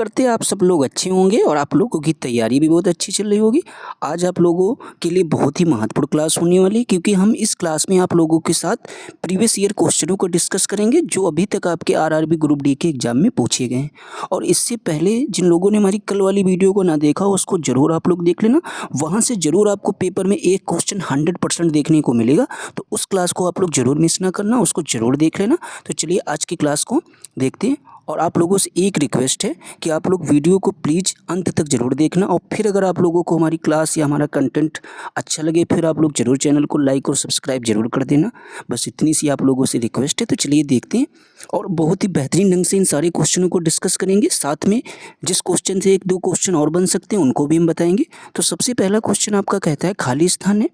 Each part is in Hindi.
करते हैं आप सब लोग अच्छे होंगे और आप लोगों की तैयारी भी बहुत अच्छी चल रही होगी। आज आप लोगों के लिए बहुत ही महत्वपूर्ण क्लास होने वाली है, क्योंकि हम इस क्लास में आप लोगों के साथ प्रीवियस ईयर क्वेश्चनों को डिस्कस करेंगे जो अभी तक आपके आरआरबी ग्रुप डी के एग्जाम में पूछे गए हैं। और इससे पहले जिन लोगों ने हमारी कल वाली वीडियो को ना देखा हो उसको जरूर आप लोग देख लेना। वहाँ से जरूर आपको पेपर में एक क्वेश्चन 100% देखने को मिलेगा, तो उस क्लास को आप लोग जरूर मिस ना करना, उसको जरूर देख लेना। तो चलिए आज की क्लास को देखते हैं। और आप लोगों से एक रिक्वेस्ट है कि आप लोग वीडियो को प्लीज़ अंत तक ज़रूर देखना, और फिर अगर आप लोगों को हमारी क्लास या हमारा कंटेंट अच्छा लगे फिर आप लोग ज़रूर चैनल को लाइक और सब्सक्राइब जरूर कर देना। बस इतनी सी आप लोगों से रिक्वेस्ट है। तो चलिए देखते हैं और बहुत ही बेहतरीन ढंग से इन सारे क्वेश्चनों को डिस्कस करेंगे। साथ में जिस क्वेश्चन से 1-2 क्वेश्चन और बन सकते हैं उनको भी हम बताएंगे। तो सबसे पहला क्वेश्चन आपका कहता है खाली स्थान है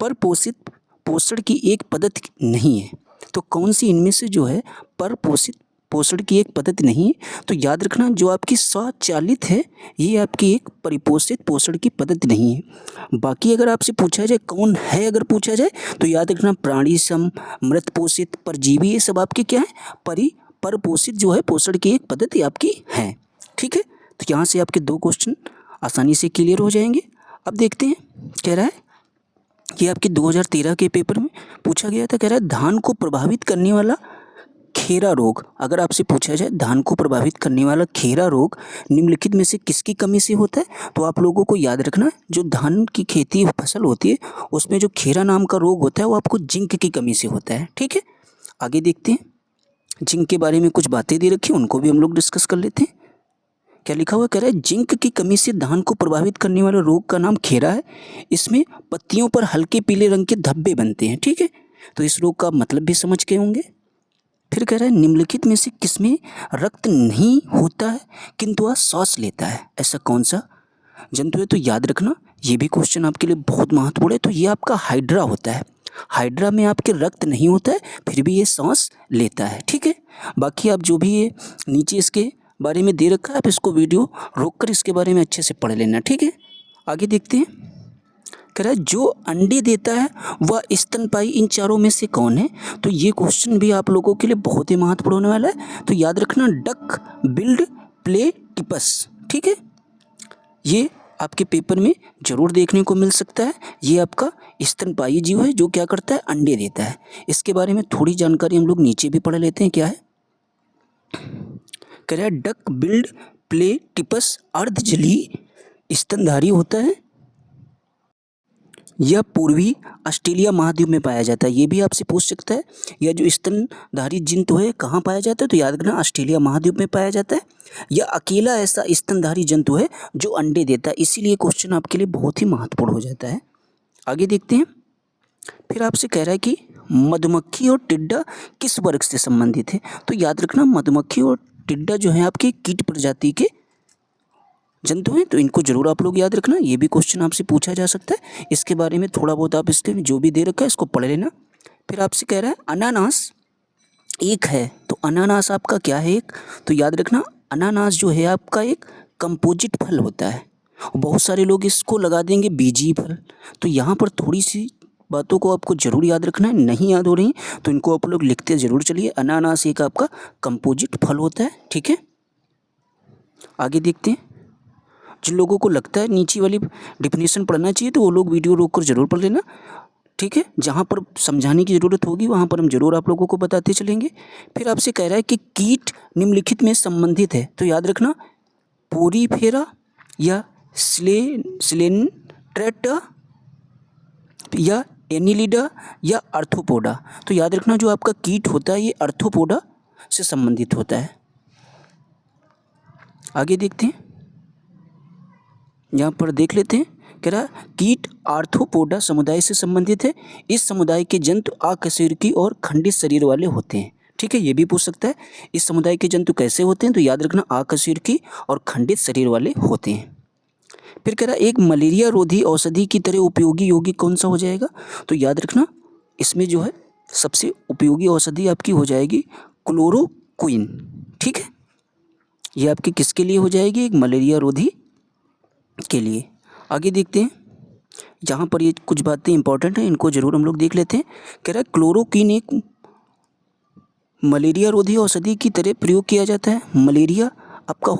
पर पोषित पोषण की एक पद्धति नहीं है, तो कौन सी इनमें से जो है पर पोषित पोषण की एक पद्धति नहीं है? तो याद रखना जो आपकी स्वचालित है ये आपकी एक परिपोषित पोषण की पद्धति नहीं है। बाकी अगर आपसे पूछा जाए कौन है, अगर पूछा जाए तो याद रखना प्राणी सम, मृत पोषित, परजीवी, ये सब आपके क्या है परपोषित जो है पोषण की एक पद्धति आपकी है। ठीक है, तो यहाँ से आपके 2 क्वेश्चन आसानी से क्लियर हो जाएंगे। अब देखते हैं, कह रहा है कि आपके 2013 के पेपर में पूछा गया था, कह रहा है धान को प्रभावित करने वाला खेरा रोग। अगर आपसे पूछा जाए धान को प्रभावित करने वाला खेरा रोग निम्नलिखित में से किसकी कमी से होता है, तो आप लोगों को याद रखना जो धान की खेती फसल होती है उसमें जो खेरा नाम का रोग होता है वो आपको जिंक की कमी से होता है। ठीक है, आगे देखते हैं। जिंक के बारे में कुछ बातें दे रखी उनको भी हम लोग डिस्कस कर लेते हैं। क्या लिखा हुआ, कह रहा है जिंक की कमी से धान को प्रभावित करने वाले रोग का नाम खेरा है। इसमें पत्तियों पर हल्के पीले रंग के धब्बे बनते हैं। ठीक है, तो इस रोग का मतलब भी समझ गए होंगे। फिर कह रहा है निम्नलिखित में से किसमें रक्त नहीं होता है किंतु वह सांस लेता है, ऐसा कौन सा जंतु है? तो याद रखना ये भी क्वेश्चन आपके लिए बहुत महत्वपूर्ण है। तो ये आपका हाइड्रा होता है। हाइड्रा में आपके रक्त नहीं होता है फिर भी ये सांस लेता है। ठीक है, बाकी आप जो भी ये नीचे इसके बारे में दे रखा है आप इसको वीडियो रोक कर इसके बारे में अच्छे से पढ़ लेना। ठीक है, आगे देखते हैं। कह रहा है जो अंडे देता है वह स्तनपायी इन चारों में से कौन है? तो ये क्वेश्चन भी आप लोगों के लिए बहुत ही महत्वपूर्ण होने वाला है। तो याद रखना डक बिल्ड प्लेटिपस। ठीक है, ये आपके पेपर में जरूर देखने को मिल सकता है। ये आपका स्तनपायी जीव है जो क्या करता है, अंडे देता है। इसके बारे में थोड़ी जानकारी हम लोग नीचे भी पढ़ लेते हैं। क्या है, कह रहा है डक बिल्ड प्लेटिपस अर्धजलीय स्तनधारी होता है। यह पूर्वी ऑस्ट्रेलिया महाद्वीप में पाया जाता है। ये भी आपसे पूछ सकता है यह जो स्तनधारी जंतु है कहाँ पाया जाता है? तो याद रखना ऑस्ट्रेलिया महाद्वीप में पाया जाता है। यह अकेला ऐसा स्तनधारी जंतु है जो अंडे देता है, इसीलिए क्वेश्चन आपके लिए बहुत ही महत्वपूर्ण हो जाता है। आगे देखते हैं। फिर आपसे कह रहा है कि मधुमक्खी और टिड्डा किस वर्ग से संबंधित है? तो याद रखना मधुमक्खी और टिड्डा जो है आपके कीट प्रजाति के जंतु हैं, तो इनको जरूर आप लोग याद रखना। ये भी क्वेश्चन आपसे पूछा जा सकता है। इसके बारे में थोड़ा बहुत आप इसके जो भी दे रखा है इसको पढ़ लेना। फिर आपसे कह रहा है अनानास एक है, तो अनानास आपका क्या है एक? तो याद रखना अनानास जो है आपका एक कंपोजिट फल होता है। बहुत सारे लोग इसको लगा देंगे बीजी फल, तो यहाँ पर थोड़ी सी बातों को आपको जरूर याद रखना है। नहीं याद हो रही तो इनको आप लोग लिखते जरूर चलिए। अनानास एक आपका कंपोजिट फल होता है। ठीक है, आगे देखते हैं। जिन लोगों को लगता है नीचे वाली डिफिनेशन पढ़ना चाहिए तो वो लोग वीडियो रोक कर जरूर पढ़ लेना। ठीक है, जहाँ पर समझाने की ज़रूरत होगी वहाँ पर हम जरूर आप लोगों को बताते चलेंगे। फिर आपसे कह रहा है कि कीट निम्नलिखित में संबंधित है, तो याद रखना पोरीफेरा या सिलेंट्रेटा या एनिलिडा या आर्थ्रोपोडा। तो याद रखना जो आपका कीट होता है ये आर्थ्रोपोडा से संबंधित होता है। आगे देखते हैं, यहाँ पर देख लेते हैं। कह रहा कीट आर्थ्रोपोडा समुदाय से संबंधित है। इस समुदाय के जंतु अकशेरुकी और खंडित शरीर वाले होते हैं। ठीक है, ये भी पूछ सकता है इस समुदाय के जंतु कैसे होते हैं? तो याद रखना अकशेरुकी और खंडित शरीर वाले होते हैं। फिर कह रहा एक मलेरिया रोधी औषधि की तरह उपयोगी यौगिक कौन सा हो जाएगा? तो याद रखना इसमें जो है सबसे उपयोगी औषधि आपकी हो जाएगी क्लोरोक्विन। ठीक है, ये आपकी किसके लिए हो जाएगी? एक मलेरिया रोधी के लिए। आगे देखते हैं, जहाँ पर ये कुछ बातें इंपॉर्टेंट हैं इनको जरूर हम लोग देख लेते हैं। कह रहा है क्लोरोक्विन एक मलेरिया रोधी औषधि की तरह प्रयोग किया जाता है। मलेरिया आपका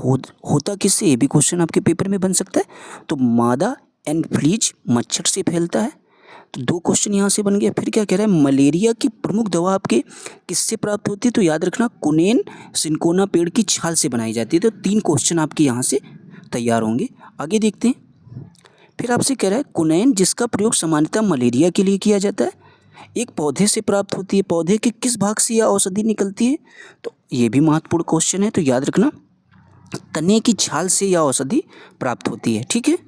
होता किससे, ये भी क्वेश्चन आपके पेपर में बन सकता है। तो मादा एनफ्लीज मच्छर से फैलता है। तो 2 क्वेश्चन यहाँ से बन गया। फिर क्या कह रहा है, मलेरिया की प्रमुख दवा आपके किससे प्राप्त होती है, तो याद रखना कुनेन सिंकोना पेड़ की छाल से बनाई जाती है। तो 3 क्वेश्चन आपके यहाँ से तैयार होंगे। आगे देखते हैं। फिर आपसे कह रहा है कुनैन जिसका प्रयोग सामान्यतः मलेरिया के लिए किया जाता है, एक पौधे से प्राप्त होती है। पौधे के किस भाग से यह औषधि निकलती है, तो ये भी महत्वपूर्ण क्वेश्चन है। तो याद रखना तने की छाल से यह औषधि प्राप्त होती है। ठीक है,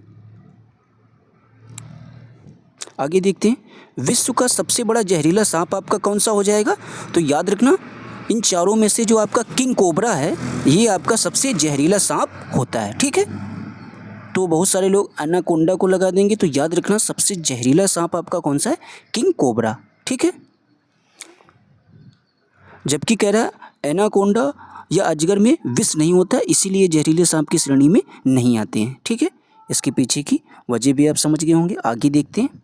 आगे देखते हैं। विश्व का सबसे बड़ा जहरीला सांप आपका कौन सा हो जाएगा, तो याद रखना इन चारों में से जो आपका किंग कोबरा है ये आपका सबसे जहरीला सांप होता है। ठीक है, तो बहुत सारे लोग एनाकोंडा को लगा देंगे, तो याद रखना सबसे जहरीला सांप आपका कौन सा है, किंग कोबरा। ठीक है, जबकि कह रहा है एनाकोंडा या अजगर में विष नहीं होता है, इसीलिए जहरीले सांप की श्रेणी में नहीं आते हैं। ठीक है, इसके पीछे की वजह भी आप समझ गए होंगे। आगे देखते हैं।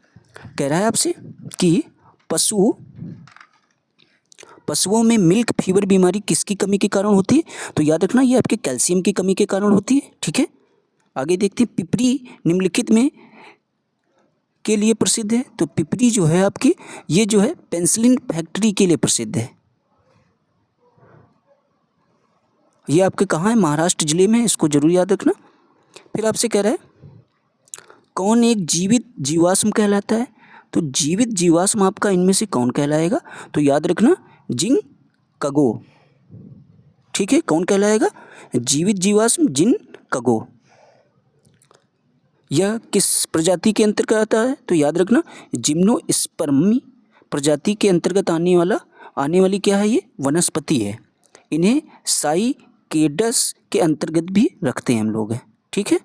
कह रहा है आपसे कि पशुओं में मिल्क फीवर बीमारी किसकी कमी के कारण होती है, तो याद रखना ये आपके कैल्शियम की कमी के कारण होती है। ठीक है, आगे देखते हैं। पिपरी निम्नलिखित में के लिए प्रसिद्ध है, तो पिपरी जो है आपकी ये जो है पेंसिलिन फैक्ट्री के लिए प्रसिद्ध है। ये आपके कहाँ है, महाराष्ट्र जिले में है, इसको जरूर याद रखना। फिर आपसे कह रहा है कौन एक जीवित जीवाश्म कहलाता है, तो जीवित जीवाश्म आपका इनमें से कौन कहलाएगा, तो याद रखना जिंक कगो। ठीक है, कौन कहलाएगा, जीवित जीवाश्म जिंक कगो। यह किस प्रजाति के अंतर्गत आता है, तो याद रखना जिम्नोस्पर्मी प्रजाति के अंतर्गत आने वाली क्या है, ये वनस्पति है। इन्हें साइकेडस के अंतर्गत भी रखते हैं हम लोग। ठीक है,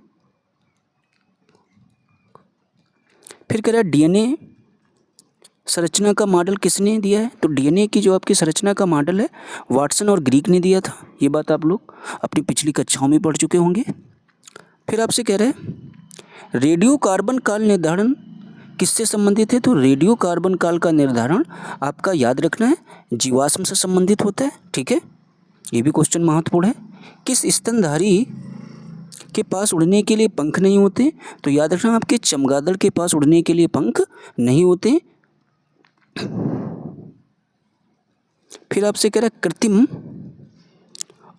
फिर कह रहा है डीएनए संरचना का मॉडल किसने दिया है, तो डीएनए की जो आपकी संरचना का मॉडल है वाटसन और ग्रीक ने दिया था। ये बात आप लोग अपनी पिछली कक्षाओं में पढ़ चुके होंगे। फिर आपसे कह रहे हैं रेडियो कार्बन काल निर्धारण किससे संबंधित है, तो रेडियो कार्बन काल का निर्धारण आपका याद रखना है जीवाश्म से संबंधित होता है। ठीक है, ये भी क्वेश्चन महत्वपूर्ण है। किस स्तनधारी के पास उड़ने के लिए पंख नहीं होते, तो याद रखना आपके चमगादड़ के पास उड़ने के लिए पंख नहीं होते। फिर आपसे कह रहा है कृत्रिम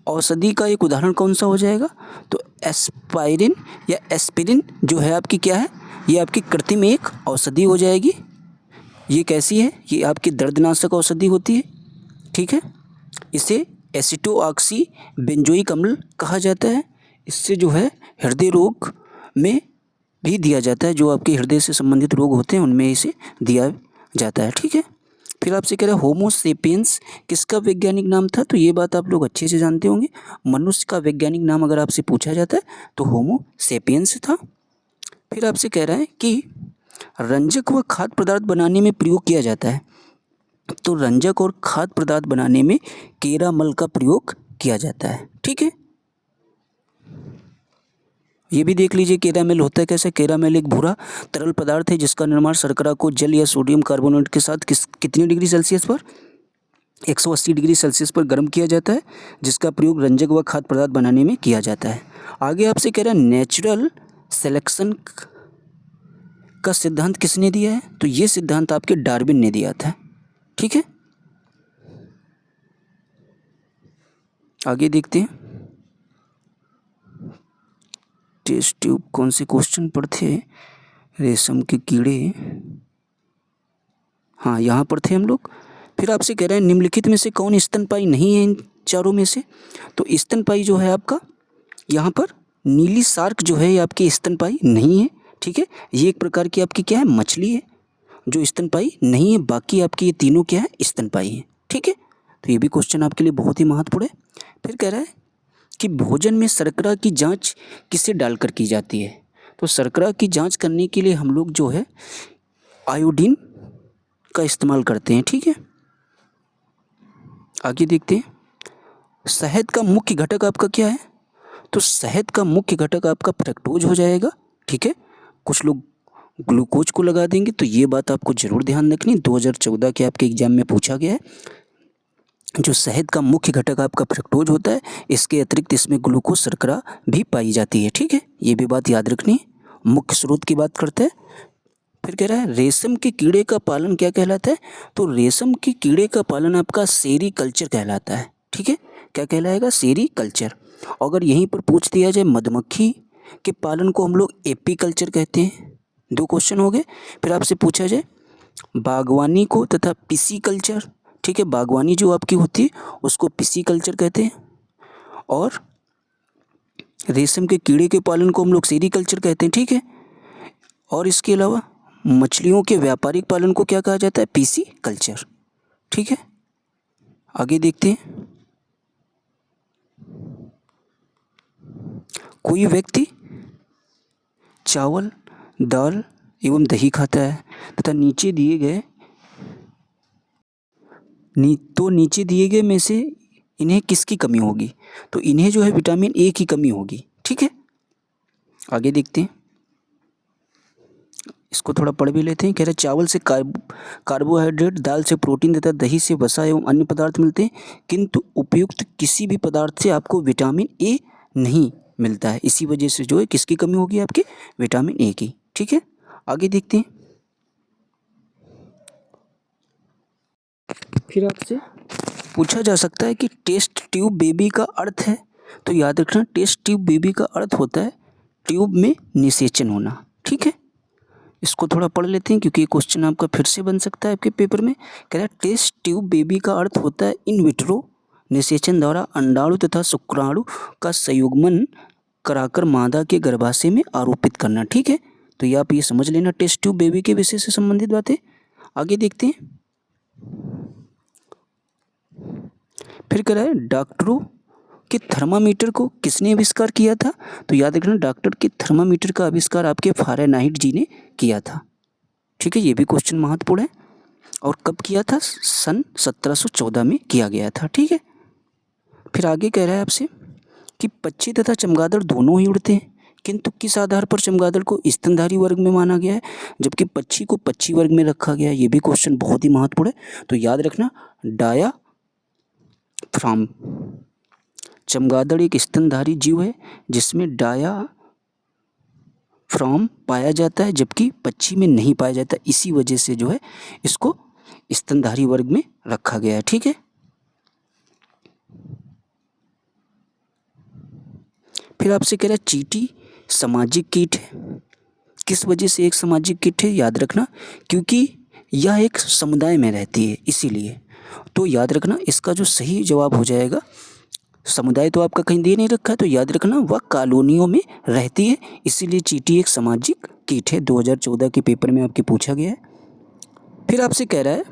औषधि का एक उदाहरण कौन सा हो जाएगा, तो एस्पाइरिन या एस्पिरिन जो है आपकी क्या है, ये आपकी कृत्रिम एक औषधि हो जाएगी। ये कैसी है, ये आपकी दर्दनाशक औषधि होती है। ठीक है, इसे एसिटोऑक्सी बेंजोइक अम्ल कहा जाता है। इससे जो है हृदय रोग में भी दिया जाता है, जो आपके हृदय से संबंधित रोग होते हैं उनमें इसे दिया जाता है। ठीक है, फिर आपसे कह रहा है होमो सेपियंस किसका वैज्ञानिक नाम था, तो ये बात आप लोग अच्छे से जानते होंगे। मनुष्य का वैज्ञानिक नाम अगर आपसे पूछा जाता है तो होमो सेपियंस था। फिर आपसे कह रहा है कि रंजक व खाद्य पदार्थ बनाने में प्रयोग किया जाता है, तो रंजक और खाद्य पदार्थ बनाने में केरामल का प्रयोग किया जाता है। ठीक है, ये भी देख लीजिए केरामेल होता है कैसे। केरामेल एक भूरा तरल पदार्थ है जिसका निर्माण शर्करा को जल या सोडियम कार्बोनेट के साथ कितनी डिग्री सेल्सियस पर 180 डिग्री सेल्सियस पर गर्म किया जाता है, जिसका प्रयोग रंजक व खाद्य पदार्थ बनाने में किया जाता है। आगे आपसे कह रहा है नेचुरल सिलेक्शन का सिद्धांत किसने दिया है, तो ये सिद्धांत आपके डार्विन ने दिया था। ठीक है, आगे देखते हैं। टेस्ट ट्यूब कौन से क्वेश्चन पर थे, रेशम के कीड़े, हाँ यहाँ पर थे हम लोग। फिर आपसे कह रहे हैं निम्नलिखित में से कौन स्तनपायी नहीं है इन चारों में से, तो स्तनपायी जो है आपका यहाँ पर नीली शार्क जो है ये आपकी स्तनपायी नहीं है। ठीक है, ये एक प्रकार की आपकी क्या है, मछली है जो स्तनपायी नहीं है, बाकी आपकी ये तीनों क्या है, स्तनपायी हैं। ठीक है, तो ये भी क्वेश्चन आपके लिए बहुत ही महत्वपूर्ण है। फिर कह रहा है कि भोजन में शर्करा की जांच किसे डालकर की जाती है, तो शर्करा की जांच करने के लिए हम लोग जो है आयोडीन का इस्तेमाल करते हैं। ठीक है, आगे देखते हैं। शहद का मुख्य घटक आपका क्या है, तो शहद का मुख्य घटक आपका फ्रक्टोज हो जाएगा। ठीक है, कुछ लोग ग्लूकोज को लगा देंगे, तो ये बात आपको जरूर ध्यान रखनी, 2014 के आपके एग्जाम में पूछा गया है। जो शहद का मुख्य घटक आपका फ्रक्टोज होता है, इसके अतिरिक्त इसमें ग्लूकोज शर्करा भी पाई जाती है। ठीक है, ये भी बात याद रखनी है। मुख्य स्रोत की बात करते हैं। फिर कह रहा है रेशम के कीड़े का पालन क्या कहलाता है? तो रेशम के कीड़े का पालन आपका सेरीकल्चर कहलाता है। ठीक है, क्या कहलाएगा? सेरीकल्चर। अगर यहीं पर पूछ दिया जाए मधुमक्खी के पालन को हम लोग एपीकल्चर कहते हैं। 2 क्वेश्चन हो गए। फिर आपसे पूछा जाए बागवानी को तथा पिसीकल्चर। ठीक है, बागवानी जो आपकी होती है उसको पिसीकल्चर कहते हैं, और रेशम के कीड़े के पालन को हम लोग सेरीकल्चर कहते हैं। ठीक है, और इसके अलावा मछलियों के व्यापारिक पालन को क्या कहा जाता है? PC culture. ठीक है, आगे देखते हैं। कोई व्यक्ति चावल, दाल एवं दही खाता है तथा नीचे दिए गए में से इन्हें किसकी कमी होगी? तो इन्हें जो है विटामिन ए की कमी होगी। ठीक है, आगे देखते हैं। इसको थोड़ा पढ़ भी लेते हैं। कह रहे चावल से कार्बोहाइड्रेट, दाल से प्रोटीन तथा दही से वसा एवं अन्य पदार्थ मिलते हैं, किंतु उपयुक्त किसी भी पदार्थ से आपको विटामिन ए नहीं मिलता है। इसी वजह से जो है किसकी कमी होगी? आपके विटामिन ए की। ठीक है, आगे देखते हैं। फिर आपसे पूछा जा सकता है कि टेस्ट ट्यूब बेबी का अर्थ है। तो याद रखना, टेस्ट ट्यूब बेबी का अर्थ होता है ट्यूब में निषेचन होना। ठीक है, इसको थोड़ा पढ़ लेते हैं क्योंकि ये क्वेश्चन आपका फिर से बन सकता है आपके पेपर में। कह रहा है टेस्ट ट्यूब बेबी का अर्थ होता है इन विट्रो निषेचन द्वारा अंडाणु तथा शुक्राणु का संयुग्मन कराकर मादा के गर्भाशय में आरोपित करना। ठीक है, तो ये आप ये समझ लेना टेस्ट ट्यूब बेबी के विषय से संबंधित बातें। आगे देखते हैं। फिर कह रहा है डॉक्टरों के थर्मामीटर को किसने आविष्कार किया था? तो याद रखना डॉक्टर के थर्मामीटर का आविष्कार आपके फ़ारेनहाइट जी ने किया था। ठीक है, ये भी क्वेश्चन महत्वपूर्ण है। और कब किया था? सन 1714 में किया गया था। ठीक है, फिर आगे कह रहा है आपसे कि पक्षी तथा चमगादड़ दोनों ही उड़ते हैं, किंतु किस आधार पर चमगादड़ को स्तनधारी वर्ग में माना गया है जबकि पक्षी को पक्षी वर्ग में रखा गया है? ये भी क्वेश्चन बहुत ही महत्वपूर्ण है। तो याद रखना डायाफ्राम। चमगादड़ एक स्तनधारी जीव है जिसमें डायाफ्राम पाया जाता है जबकि पक्षी में नहीं पाया जाता। इसी वजह से जो है इसको स्तनधारी वर्ग में रखा गया है। ठीक है, फिर आपसे कह रहा है चींटी सामाजिक कीट है। किस वजह से एक सामाजिक कीट है? याद रखना क्योंकि यह एक समुदाय में रहती है, इसीलिए। तो याद रखना इसका जो सही जवाब हो जाएगा, समुदाय तो आपका कहीं दे नहीं रखा है, तो याद रखना वह कॉलोनियों में रहती है, इसीलिए चींटी एक सामाजिक कीट है। 2014 के पेपर में आपके पूछा गया है। फिर आपसे कह रहा है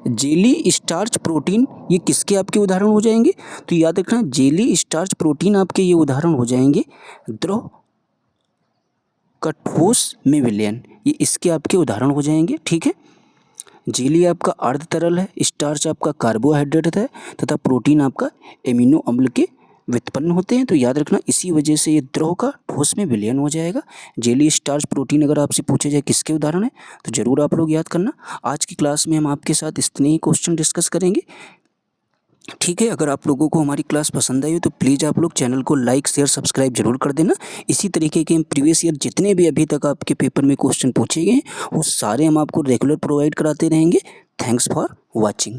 जेली स्टार्च प्रोटीन, ये किसके आपके उदाहरण हो जाएंगे? तो याद रखना जेली स्टार्च प्रोटीन आपके ये उदाहरण हो जाएंगे द्रव का ठोस में विलयन, ये इसके आपके उदाहरण हो जाएंगे। ठीक है, जेली आपका अर्ध तरल है, स्टार्च आपका कार्बोहाइड्रेट है तथा प्रोटीन आपका एमिनो अम्ल के व्युत्पन्न होते हैं। तो याद रखना इसी वजह से ये द्रव का ठोस में विलयन हो जाएगा। जेली स्टार्च प्रोटीन अगर आपसे पूछा जाए किसके उदाहरण है तो ज़रूर आप लोग याद करना। आज की क्लास में हम आपके साथ इतने ही क्वेश्चन डिस्कस करेंगे। ठीक है, अगर आप लोगों को हमारी क्लास पसंद आई हो तो प्लीज़ आप लोग चैनल को लाइक शेयर सब्सक्राइब जरूर कर देना। इसी तरीके के हम प्रीवियस ईयर जितने भी अभी तक आपके पेपर में क्वेश्चन पूछे गए हैं वो सारे हम आपको रेगुलर प्रोवाइड कराते रहेंगे। Thanks for watching.